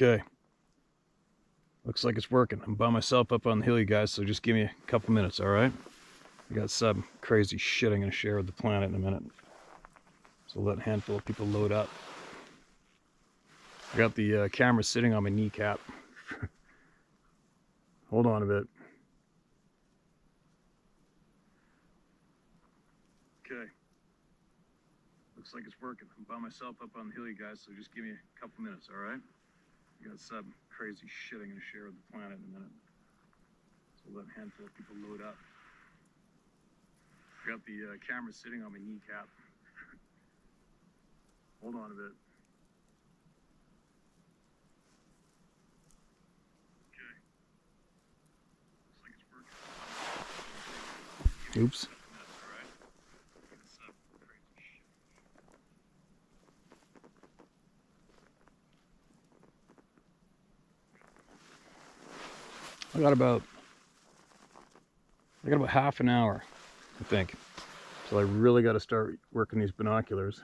Okay. Looks like it's working. I'm by myself up on the hill, you guys, so just give me a couple minutes, all right? I got some crazy shit I'm going to share with the planet in a minute. So let a handful of people load up. I got the camera sitting on my kneecap. Hold on a bit. Okay. Looks like it's working. I'm by myself up on the hill, you guys, so just give me a couple minutes, all right? I got some crazy shit I'm going to share with the planet in a minute. So let a handful of people load up. I got the camera sitting on my kneecap. Hold on a bit. Okay. Looks like it's working. Oops. I got about half an hour, I think. So I really got to start working these binoculars.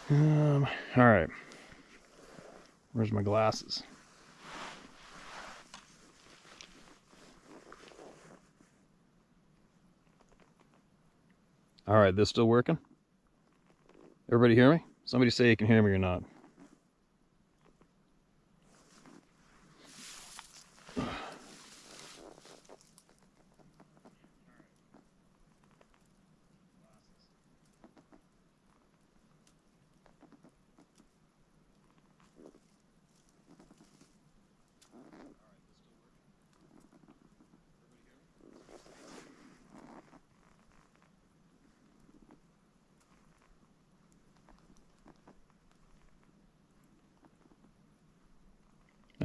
All right. Where's my glasses? All right, this still working? Everybody hear me? Somebody say you can hear me or not.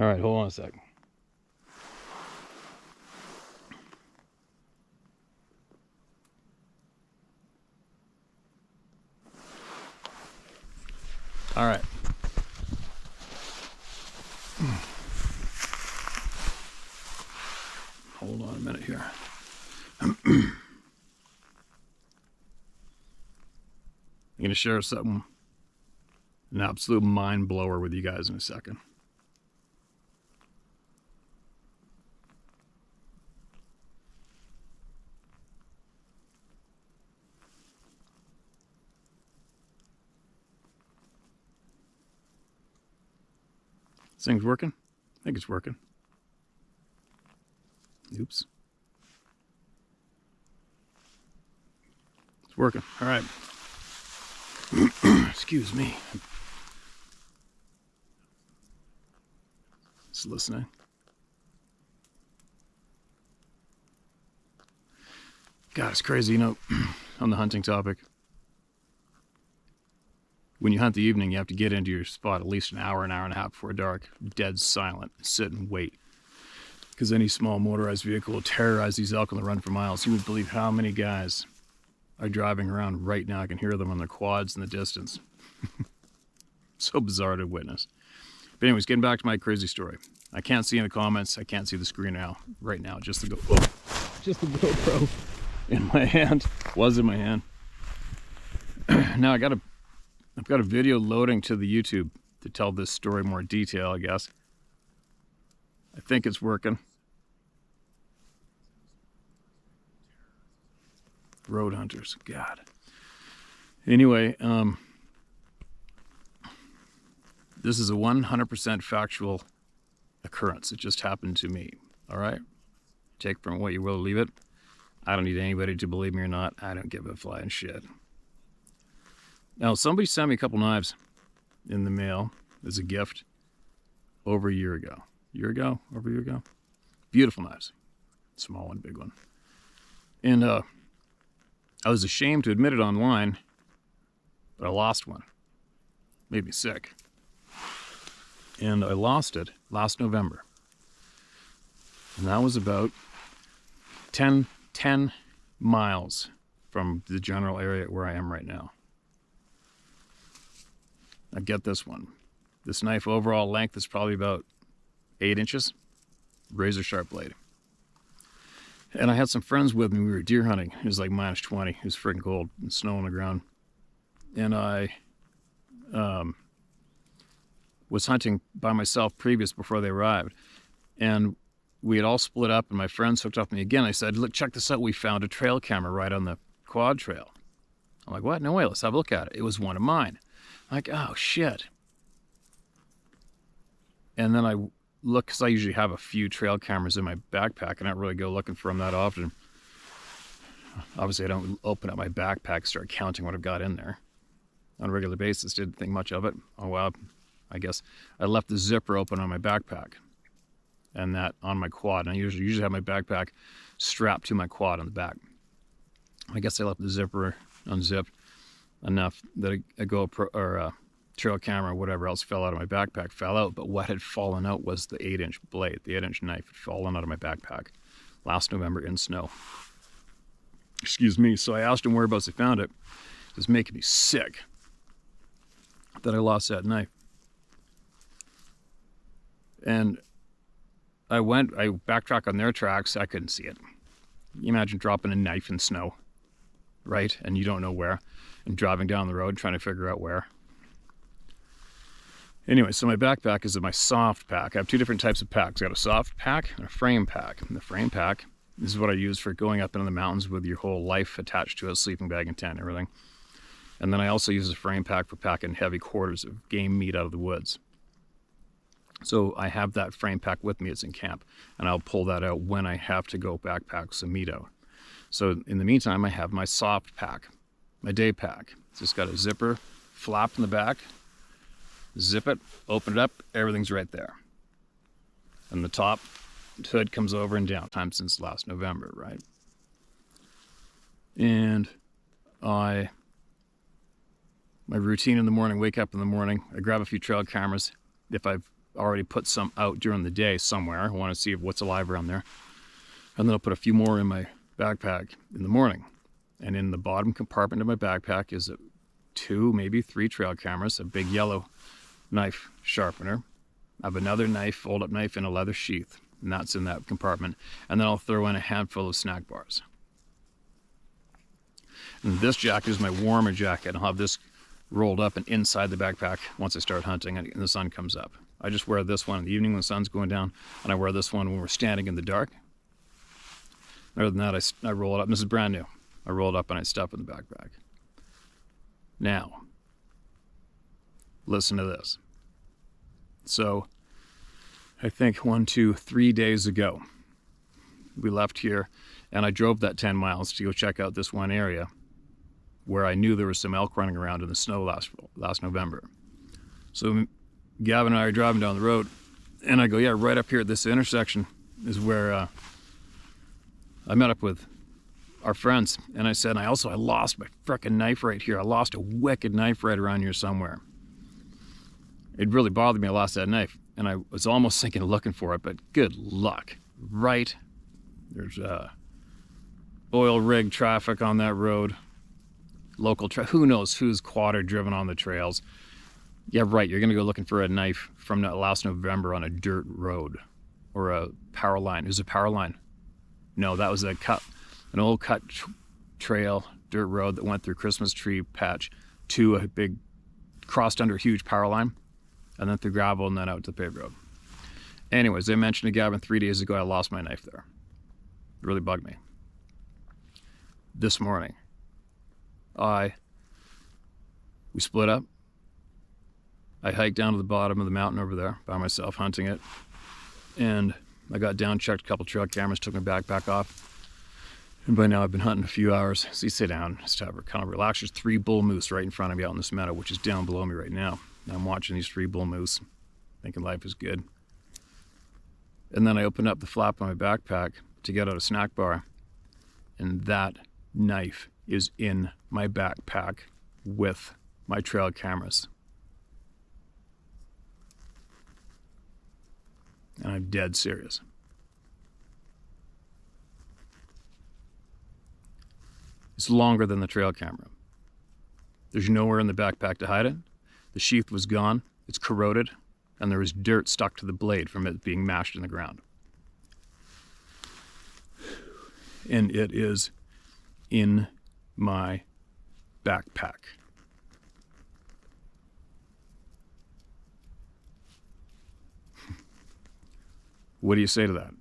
All right, hold on a second. All right. Hold on a minute here. I'm going to share something, an absolute mind blower with you guys in a second. This thing's working? I think it's working. Oops. It's working. All right. Excuse me. Just listening. God, it's crazy, you know, on the hunting topic. When you hunt the evening, you have to get into your spot at least an hour and a half before dark, dead silent, sit and wait. Because any small motorized vehicle will terrorize these elk on the run for miles. You would believe how many guys are driving around right now. I can hear them on their quads in the distance. So bizarre to witness. But anyways, getting back to my crazy story. I can't see in the comments. I can't see the screen now. Right now, just the GoPro in my hand. Was in my hand. Now I've got a video loading to the YouTube to tell this story more detail, I guess. I think it's working. Road hunters, God. Anyway, this is a 100% factual occurrence. It just happened to me, all right? Take from what you will, leave it. I don't need anybody to believe me or not. I don't give a flying shit. Now, somebody sent me a couple knives in the mail as a gift over a year ago. Over a year ago. Beautiful knives. Small one, big one. And I was ashamed to admit it online, but I lost one. Made me sick. And I lost it last November. And that was about 10 miles from the general area where I am right now. Now get this one. This knife overall length is probably about 8 inches. Razor sharp blade. And I had some friends with me. We were deer hunting. It was like minus 20. It was freaking cold and snow on the ground. And I was hunting by myself before they arrived. And we had all split up, and my friends hooked up with me again. I said, look, check this out. We found a trail camera right on the quad trail. I'm like, what? No way. Let's have a look at it. It was one of mine. I'm like, oh, shit. And then I look, because I usually have a few trail cameras in my backpack, and I don't really go looking for them that often. Obviously, I don't open up my backpack, start counting what I've got in there on a regular basis. Didn't think much of it. Oh, well, I guess I left the zipper open on my backpack and that on my quad. And I usually have my backpack strapped to my quad on the back. I guess I left the zipper unzipped enough that a GoPro or a trail camera or whatever else fell out of my backpack, fell out. But what had fallen out was the 8-inch blade, the 8-inch knife had fallen out of my backpack last November in snow. Excuse me. So I asked him whereabouts he found it. It was making me sick that I lost that knife. And I backtracked on their tracks. I couldn't see it. You imagine dropping a knife in snow, right? And you don't know where, and driving down the road trying to figure out where. Anyway, so my backpack is my soft pack. I have two different types of packs. I got a soft pack and a frame pack. And the frame pack, this is what I use for going up into the mountains with your whole life attached to a sleeping bag and tent and everything. And then I also use a frame pack for packing heavy quarters of game meat out of the woods. So I have that frame pack with me. It's in camp, and I'll pull that out when I have to go backpack some meat out. So in the meantime, I have my soft pack, my day pack. It's just got a zipper flap in the back. Zip it, open it up, everything's right there. And the top hood comes over and down. Time since last November, right? And my routine in the morning, wake up in the morning, I grab a few trail cameras. If I've already put some out during the day somewhere, I want to see what's alive around there. And then I'll put a few more in my backpack in the morning. And in the bottom compartment of my backpack is 2, maybe 3 trail cameras, a big yellow knife sharpener. I have another knife, fold-up knife in a leather sheath, and that's in that compartment. And then I'll throw in a handful of snack bars. And this jacket is my warmer jacket. I'll have this rolled up and inside the backpack once I start hunting and the sun comes up. I just wear this one in the evening when the sun's going down, and I wear this one when we're standing in the dark. Other than that, I roll it up. And this is brand new. I roll it up and I stuff it in the backpack. Now, listen to this. So, I think 3 days ago, we left here, and I drove that 10 miles to go check out this one area where I knew there was some elk running around in the snow last November. So Gavin and I are driving down the road, and I go, yeah, right up here at this intersection is where I met up with our friends. And I said, I lost my frickin' knife right here. I lost a wicked knife right around here somewhere. It really bothered me I lost that knife, and I was almost thinking of looking for it, but good luck. Right, there's oil rig traffic on that road. Local who knows who's quad driven on the trails. Yeah, right, you're gonna go looking for a knife from last November on a dirt road or a power line. It was a power line. No, that was an old cut trail, dirt road that went through Christmas tree patch to a big, crossed under a huge power line, and then through gravel and then out to the paved road. Anyways, I mentioned to Gavin 3 days ago I lost my knife there. It really bugged me. This morning, we split up. I hiked down to the bottom of the mountain over there by myself, hunting it. And I got down, checked a couple trail cameras, took my backpack off. And by now I've been hunting a few hours. So you sit down, just have a kind of relax. There's 3 bull moose right in front of me out in this meadow, which is down below me right now. And I'm watching these 3 bull moose, thinking life is good. And then I opened up the flap on my backpack to get out a snack bar. And that knife is in my backpack with my trail cameras. And I'm dead serious. It's longer than the trail camera. There's nowhere in the backpack to hide it. The sheath was gone, it's corroded, and there was dirt stuck to the blade from it being mashed in the ground. And it is in my backpack. What do you say to that?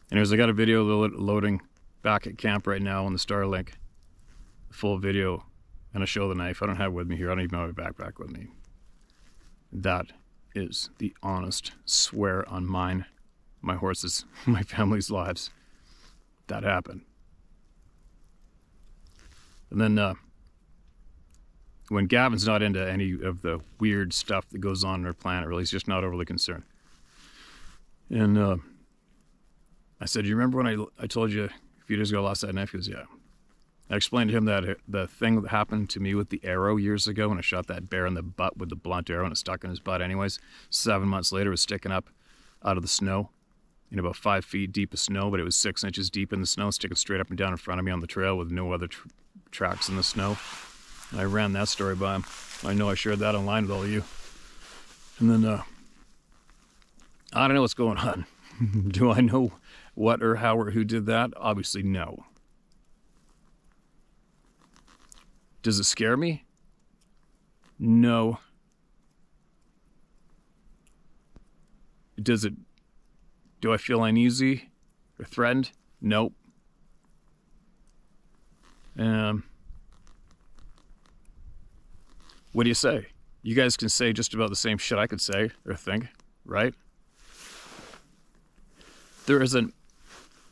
Anyways, I got a video loading back at camp right now on the Starlink. Full video, and I show the knife. I don't have it with me here. I don't even have my backpack with me. That is the honest swear on mine, my horses, my family's lives. That happened. And then when Gavin's not into any of the weird stuff that goes on our planet, really, he's just not overly concerned. And I said, you remember when I told you a few days ago I lost that knife? He goes, yeah. I explained to him that the thing that happened to me with the arrow years ago when I shot that bear in the butt with the blunt arrow and it stuck in his butt anyways, 7 months later it was sticking up out of the snow in about 5 feet deep of snow, but it was 6 inches deep in the snow, sticking straight up and down in front of me on the trail with no other tracks in the snow. And I ran that story by him. I know I shared that online with all of you. And then I don't know what's going on. Do I know what or how or who did that? Obviously no. Does it scare me? No. Do I feel uneasy or threatened? Nope. What do you say? You guys can say just about the same shit I could say or think, right?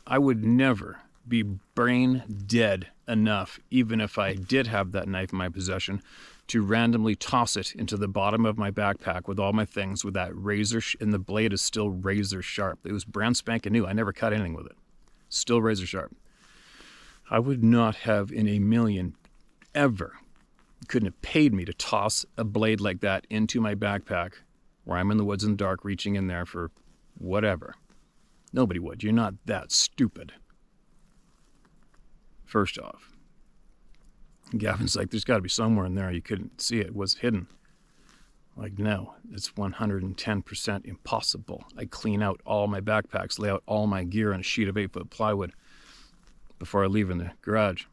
I would never be brain dead enough, even if I did have that knife in my possession, to randomly toss it into the bottom of my backpack with all my things with that razor, and the blade is still razor sharp. It was brand spanking new. I never cut anything with it. Still razor sharp. I would not have in a million ever, couldn't have paid me to toss a blade like that into my backpack where I'm in the woods in the dark reaching in there for whatever. Nobody would. You're not that stupid. First off. Gavin's like, there's got to be somewhere in there you couldn't see it. It was hidden. Like, no, it's 110% impossible. I clean out all my backpacks, lay out all my gear on a sheet of 8-foot plywood before I leave in the garage.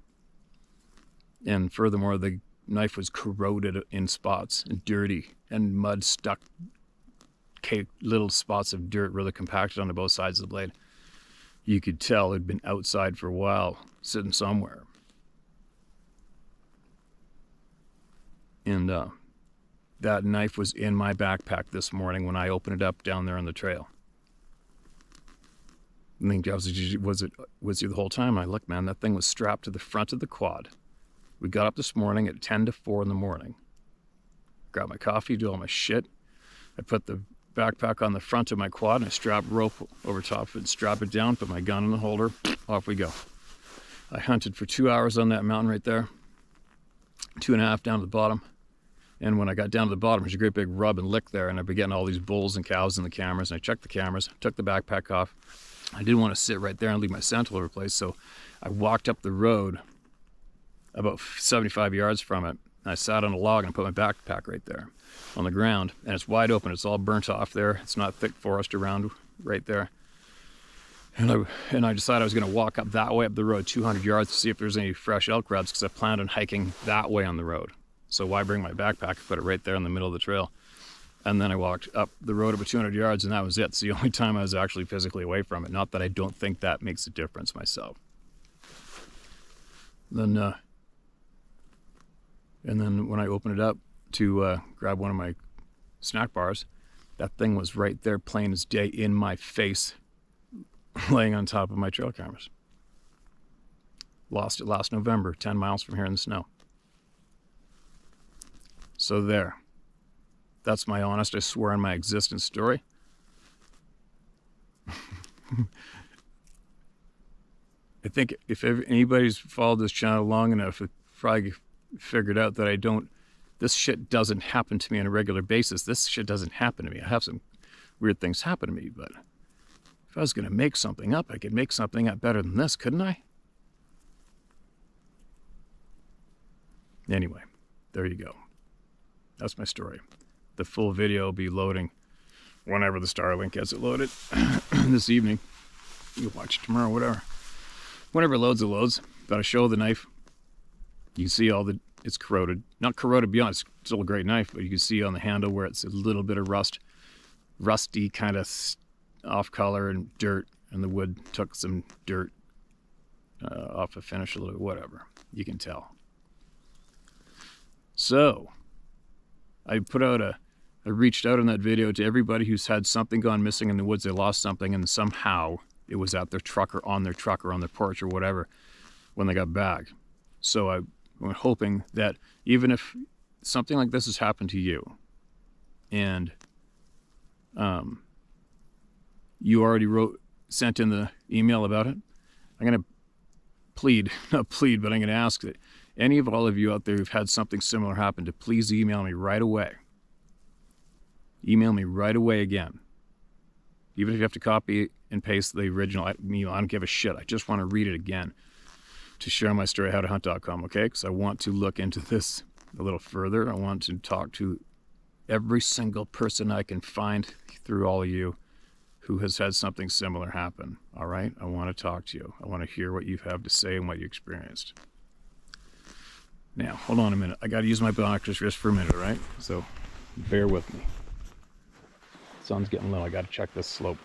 And furthermore, the knife was corroded in spots and dirty and mud stuck, little spots of dirt really compacted onto both sides of the blade. You could tell it'd been outside for a while, sitting somewhere. And that knife was in my backpack this morning when I opened it up down there on the trail. I think was it the whole time? I looked, man, that thing was strapped to the front of the quad. We got up this morning at 10 to 4 in the morning. Grabbed my coffee, do all my shit. I put the backpack on the front of my quad and I strapped rope over top of it and strap it down, put my gun in the holder, off we go. I hunted for 2 hours on that mountain right there, 2.5 down to the bottom. And when I got down to the bottom, there's a great big rub and lick there, and I'd be getting all these bulls and cows in the cameras, and I checked the cameras, took the backpack off. I didn't want to sit right there and leave my scent all over the place, so I walked up the road about 75 yards from it, and I sat on a log and put my backpack right there on the ground, and it's wide open. It's all burnt off there. It's not thick forest around right there. And I decided I was going to walk up that way up the road 200 yards to see if there's any fresh elk rubs, because I planned on hiking that way on the road. So why bring my backpack, put it right there in the middle of the trail? And then I walked up the road about 200 yards, and that was it. It's the only time I was actually physically away from it. Not that I don't think that makes a difference myself. And then when I opened it up to grab one of my snack bars, that thing was right there, plain as day, in my face, laying on top of my trail cameras. Lost it last November, 10 miles from here in the snow. So there. That's my honest, I swear on my existence story. I think if anybody's followed this channel long enough, it probably figured out that this shit doesn't happen to me on a regular basis. This shit doesn't happen to me. I have some weird things happen to me, but if I was going to make something up, I could make something up better than this, couldn't I? Anyway, there you go. That's my story. The full video will be loading whenever the Starlink gets it loaded this evening. You can watch it tomorrow, whatever. Whenever it loads, it loads. Got to show the knife. You can see it's corroded. Not corroded beyond, it's still a great knife, but you can see on the handle where it's a little bit of rusty kind of off color and dirt, and the wood took some dirt off the finish a little, whatever. You can tell. So, I reached out in that video to everybody who's had something gone missing in the woods. They lost something, and somehow it was at their truck or on their porch or whatever when they got back. So I'm hoping that even if something like this has happened to you, and you already sent in the email about it, I'm going to not plead, but I'm going to ask that any of all of you out there who've had something similar happen to please email me right away. Email me right away again. Even if you have to copy and paste the original email, I don't give a shit. I just want to read it again to share my story at howtohunt.com, okay? Because I want to look into this a little further. I want to talk to every single person I can find through all of you who has had something similar happen, all right? I want to talk to you. I want to hear what you have to say and what you experienced. Now, hold on a minute. I got to use my binoculars just for a minute, all right? So bear with me. Sun's getting low. I got to check this slope.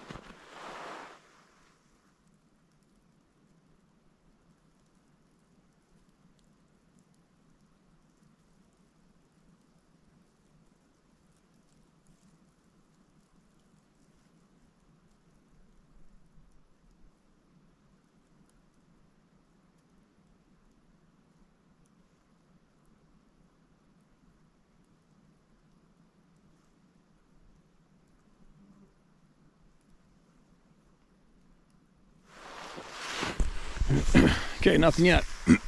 Okay, nothing yet.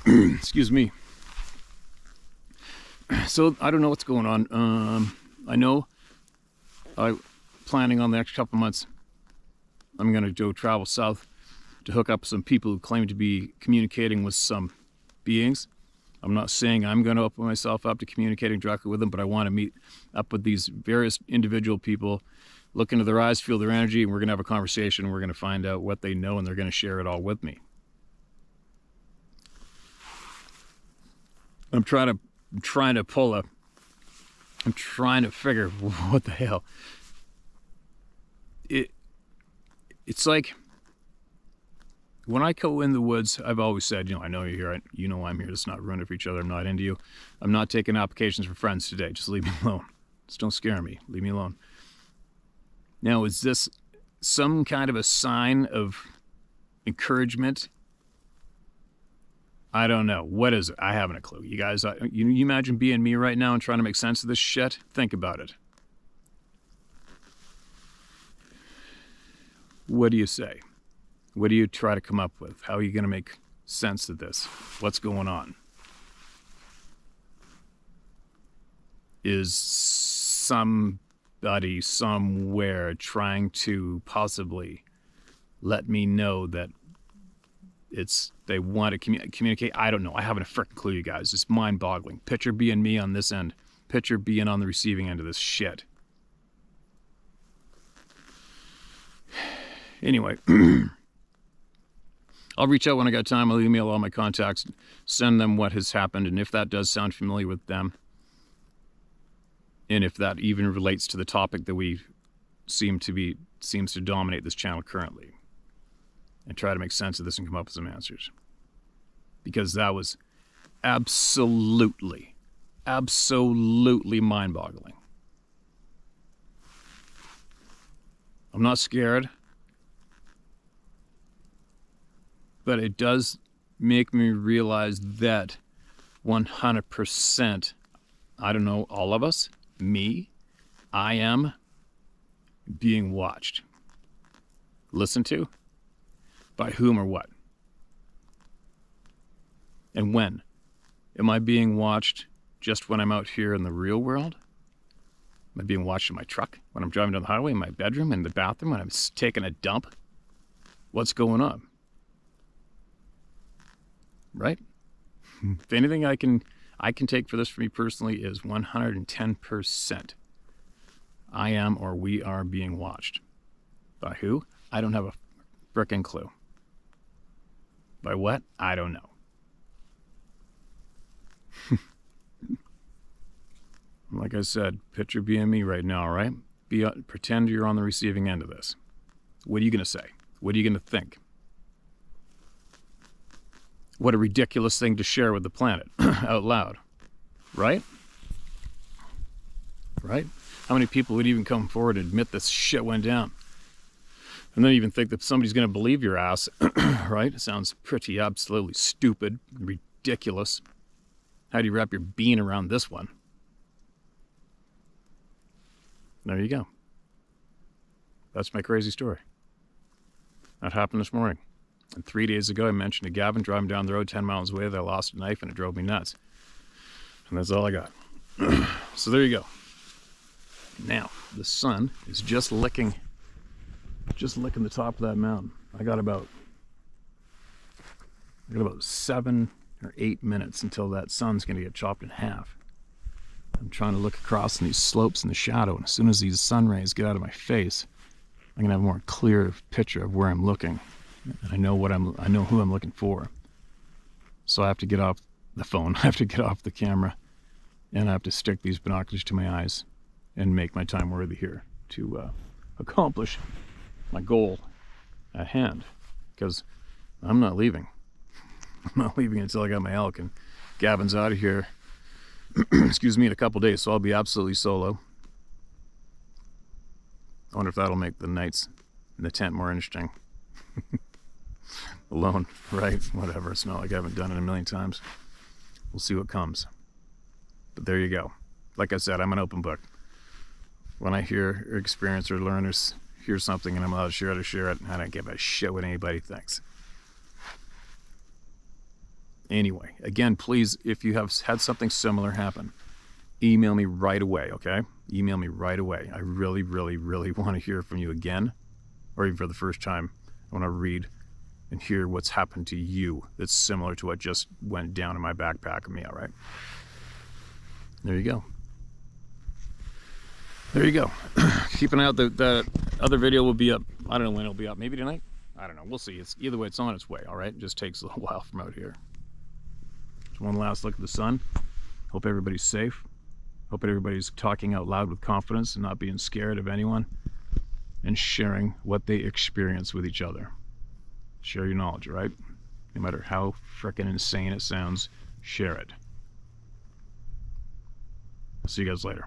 Excuse me. So I don't know what's going on. I know I'm planning on the next couple months. I'm going to go travel south to hook up some people who claim to be communicating with some beings. I'm not saying I'm going to open myself up to communicating directly with them, but I want to meet up with these various individual people, look into their eyes, feel their energy, and we're going to have a conversation. We're going to find out what they know, and they're going to share it all with me. I'm trying to figure what the hell. It's like when I go in the woods, I've always said, I know you're here. You know I'm here. Let's not ruin it for each other. I'm not into you. I'm not taking applications for friends today. Just leave me alone. Just don't scare me. Leave me alone. Now, is this some kind of a sign of encouragement? I don't know. What is it? I haven't a clue. You guys, you imagine being me right now and trying to make sense of this shit? Think about it. What do you say? What do you try to come up with? How are you going to make sense of this? What's going on? Is somebody somewhere trying to possibly let me know that they want to communicate? I don't know. I haven't a freaking clue, you guys. It's mind-boggling. Picture being me on this end. Picture being on the receiving end of this shit. Anyway, I'll reach out when I got time. I'll email all my contacts, send them what has happened, and if that does sound familiar with them, and if that even relates to the topic that seems to dominate this channel currently, and try to make sense of this and come up with some answers. Because that was absolutely mind-boggling. I'm not scared, but it does make me realize that 100%, I don't know, all of us, me, I am being watched. Listened to? By whom or what? And when? Am I being watched just when I'm out here in the real world? Am I being watched in my truck? When I'm driving down the highway? In my bedroom? In the bathroom? When I'm taking a dump? What's going on? Right? If anything I can I can take for this for me personally is 110%. I am or we are being watched. By who? I don't have a frickin' clue. By what? I don't know. Like I said, picture being me right now, right? Pretend you're on the receiving end of this. What are you going to say? What are you going to think? What a ridiculous thing to share with the planet out loud, right? Right? How many people would even come forward and admit this shit went down? And then even think that somebody's going to believe your ass, right? It sounds pretty absolutely stupid, ridiculous. How do you wrap your bean around this one? There you go. That's my crazy story. That happened this morning. And 3 days ago, I mentioned to Gavin driving down the road 10 miles away that I lost a knife and it drove me nuts. And that's all I got. So there you go. Now, the sun is just licking the top of that mountain. I got about 7 or 8 minutes until that sun's going to get chopped in half. I'm trying to look across in these slopes in the shadow, and as soon as these sun rays get out of my face, I'm going to have a more clear picture of where I'm looking. And I know who I'm looking for. So I have to get off the phone, I have to get off the camera, and I have to stick these binoculars to my eyes and make my time worthy here to accomplish my goal at hand. Because I'm not leaving. I'm not leaving until I got my elk, and Gavin's out of here, excuse me, in a couple days, so I'll be absolutely solo. I wonder if that'll make the nights in the tent more interesting. Alone, right? Whatever. It's not like I haven't done it a million times. We'll see what comes. But there you go. Like I said, I'm an open book. When I hear or experience or learn or hear something and I'm allowed to share it, I share it. I don't give a shit what anybody thinks. Anyway, again, please, if you have had something similar happen, email me right away, okay? Email me right away. I really, really, really want to hear from you again, or even for the first time. I want to read and hear what's happened to you that's similar to what just went down in my backpack of me, all right? There you go. There you go. Keep an eye out. The other video will be up. I don't know when it'll be up. Maybe tonight? I don't know. We'll see. It's either way, it's on its way, all right? It just takes a little while from out here. Just one last look at the sun. Hope everybody's safe. Hope everybody's talking out loud with confidence and not being scared of anyone, and sharing what they experience with each other. Share your knowledge, right? No matter how frickin' insane it sounds, share it. I'll see you guys later.